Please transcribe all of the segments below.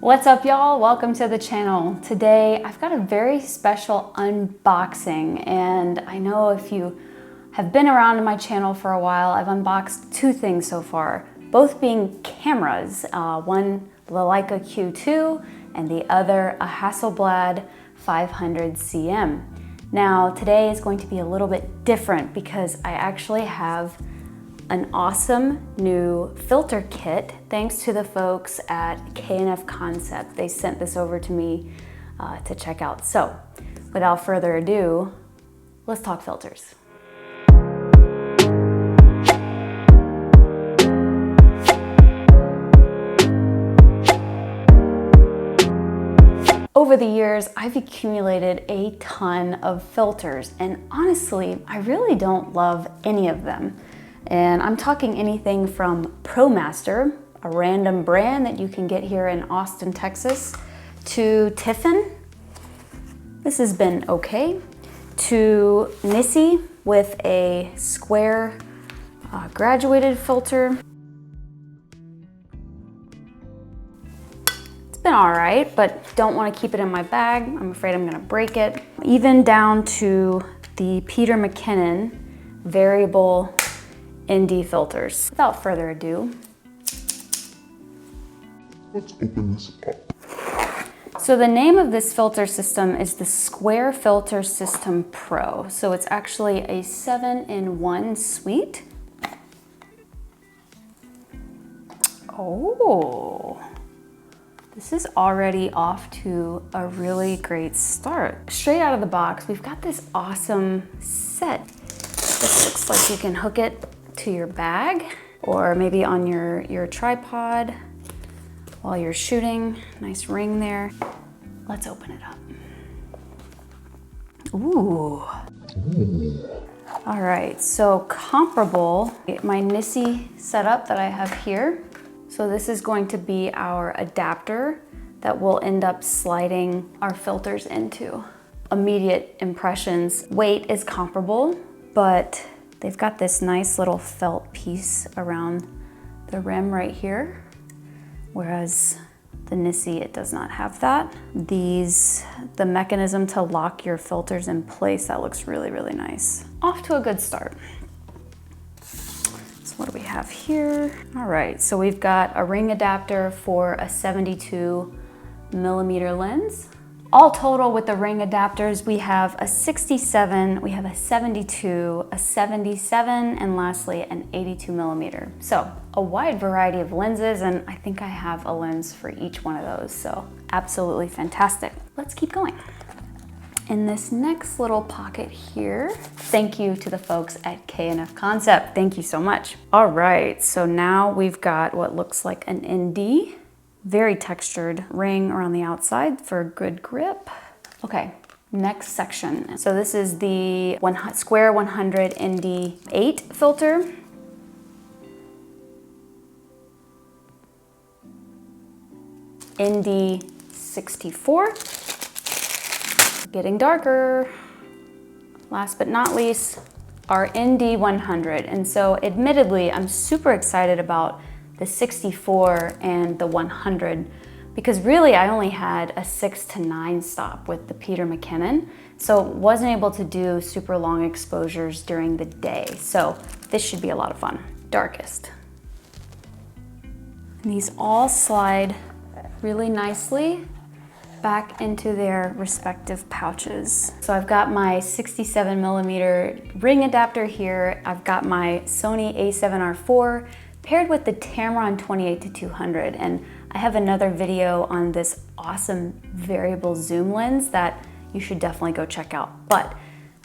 What's up, y'all? Welcome to the channel. Today I've got a very special unboxing, and I know if you have been around in my channel for a while, I've unboxed two things so far, both being cameras. One, the Leica Q2, and the other, a Hasselblad 500cm. Now today is going to be a little bit different because I actually have an awesome new filter kit thanks to the folks at K&F Concept. They sent this over to me to check out. So without further ado, let's talk filters. Over the years, I've accumulated a ton of filters, and honestly, I really don't love any of them. And I'm talking anything from ProMaster, a random brand that you can get here in Austin, Texas, to Tiffin. This has been okay. To Nissi with a square graduated filter. It's been all right, but don't want to keep it in my bag. I'm afraid I'm gonna break it. Even down to the Peter McKinnon variable ND filters. Without further ado, let's open this up. So the name of this filter system is the Square Filter System Pro. So it's actually a 7-in-1 suite. Oh, this is already off to a really great start. Straight out of the box, we've got this awesome set. This looks like you can hook it to your bag or maybe on your tripod while you're shooting. Nice ring there. Let's open it up. Ooh. All right, so comparable, my Nissi setup that I have here. So this is going to be our adapter that we'll end up sliding our filters into. Immediate impressions, weight is comparable, but they've got this nice little felt piece around the rim right here, whereas the Nissi, it does not have that. The mechanism to lock your filters in place, that looks really, really nice. Off to a good start. So what do we have here? All right, so we've got a ring adapter for a 72mm lens. All total with the ring adapters, we have a 67, we have a 72, a 77, and lastly an 82mm. So a wide variety of lenses, and I think I have a lens for each one of those, so absolutely fantastic. Let's keep going. In this next little pocket here, thank you to the folks at K&F Concept. Thank you so much. All right, so now we've got what looks like an ND. Very textured ring around the outside for good grip. Okay, next section. So this is the Square 100 ND8 filter. ND64. Getting darker. Last but not least, our ND100. And so admittedly, I'm super excited about the 64 and the 100, because really I only had a 6 to 9 stop with the Peter McKinnon, so wasn't able to do super long exposures during the day. So this should be a lot of fun. Darkest. And these all slide really nicely back into their respective pouches. So I've got my 67mm ring adapter here. I've got my Sony a7R IV paired with the Tamron 28-200, and I have another video on this awesome variable zoom lens that you should definitely go check out. But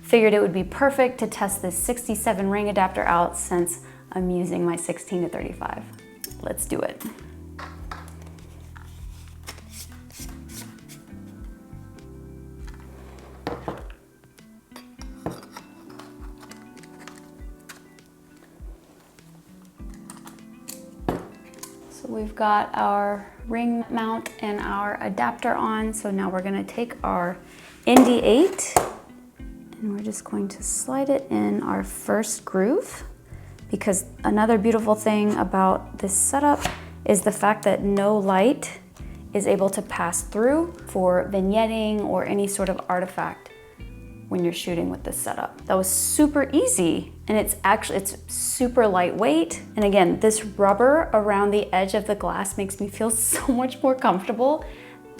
figured it would be perfect to test this 67 ring adapter out since I'm using my 16-35. Let's do it. So we've got our ring mount and our adapter on. So now we're gonna take our ND8 and we're just going to slide it in our first groove, because another beautiful thing about this setup is the fact that no light is able to pass through for vignetting or any sort of artifact when you're shooting with this setup. That was super easy, and it's super lightweight. And again, this rubber around the edge of the glass makes me feel so much more comfortable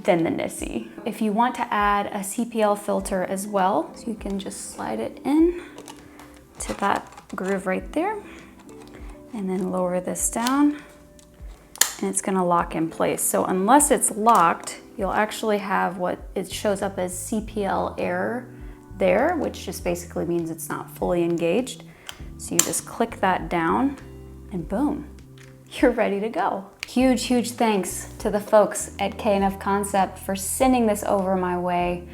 than the Nissy. If you want to add a CPL filter as well, so you can just slide it in to that groove right there, and then lower this down, and it's gonna lock in place. So unless it's locked, you'll actually have what it shows up as CPL error there, which just basically means it's not fully engaged. So you just click that down and boom, you're ready to go. Huge thanks to the folks at K&F Concept for sending this over my way.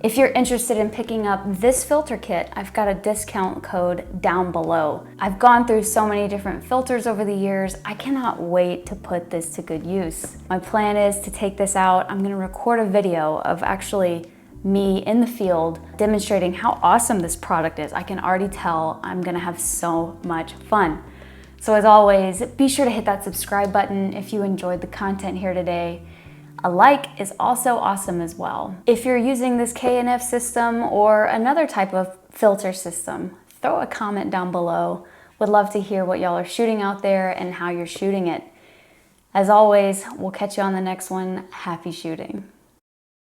If you're interested in picking up this filter kit, I've got a discount code down below. I've gone through so many different filters over the years. I cannot wait to put this to good use. My plan is to take this out. I'm gonna record a video of actually me in the field demonstrating how awesome this product is. I can already tell I'm gonna have so much fun. So as always, be sure to hit that subscribe button if you enjoyed the content here today. A like is also awesome as well. If you're using this K&F system or another type of filter system, throw a comment down below. Would love to hear what y'all are shooting out there and how you're shooting it. As always, we'll catch you on the next one. Happy shooting.